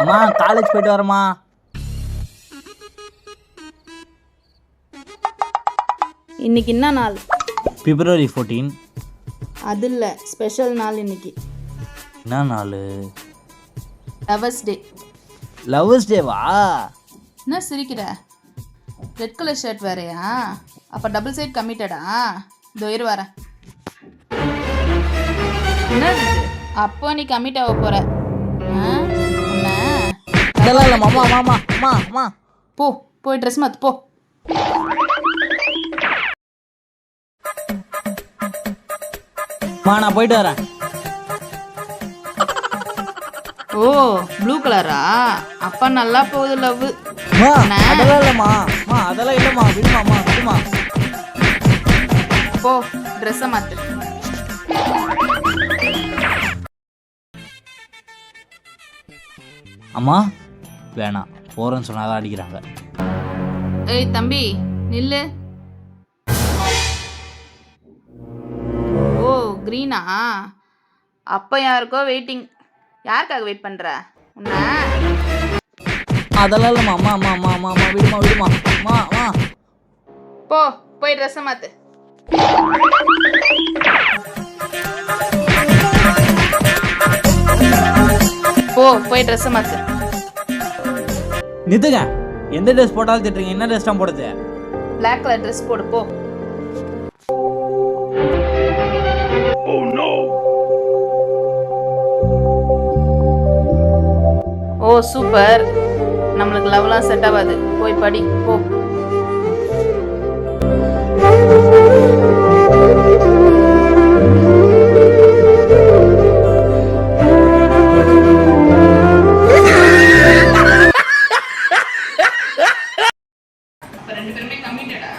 அம்மா காலேஜ் போயிட்டு வரமா. இன்னைக்கு என்ன நாள்? February 14. அது இல்லை, ஸ்பெஷல் நாள் இன்னைக்கு. என்ன நாள்? லவர்ஸ் டே. லவ்வர்ஸ் டேவா? என்ன சிரிக்கிற? ரெட் கலர் ஷர்ட் வேறையா? அப்போ டபுள் சைட் கமிட்டடா? இதோ இரு வரேன். என்ன அப்போ நீ கமிட் ஆக போற? அதெல்லாம் இல்லை மாமா மாமா அம்மா அம்மா. போய் ட்ரெஸ் மாற்று போ. நான் போயிட்டு வரேன். ஓ ப்ளூ கலரா? அப்பா நல்லா போகுது லவ். அதெல்லாம் இல்லைம்மா. அதெல்லாம் இல்லைம்மா, விடுமாம்மா விடுமா. போ ட்ரெஸ்ஸை மாற்று. அம்மா வேணாம், போகிறேன்னு சொன்னாதான் அடிக்கிறாங்க. ஏய் தம்பி நில்லு. ஓ க்ரீனா? அப்போ யாருக்கோ வெயிட்டிங். யாருக்காக வெயிட் பண்ணுற உன்ன? அதெல்லாம் இல்லைம்மா. அம்மா அம்மா அம்மா அம்மா அம்மா விடுமா விடுமா அம்மா அம்மா. போய் ட்ரெஸ்ஸை மாற்று. போய் ட்ரெஸ்ஸை மாற்று. நித்துங்க, எந்த ட்ரெஸ் போட்டாலும் திட்டுறீங்க. என்ன ட்ரெஸ் தான் போடுது? பிளாக் கலர் ட்ரெஸ் போடு போ. ஓ சூப்பர். நம்மளுக்கு லவ்லாம் செட் ஆகாது, போய் படி போ. ரெண்டு பேருமே கமிட்டடா?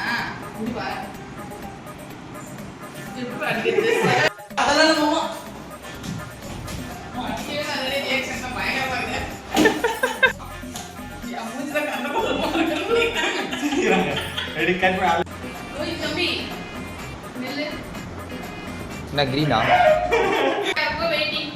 என்ன கிரீனா? வெயிட்டிங்.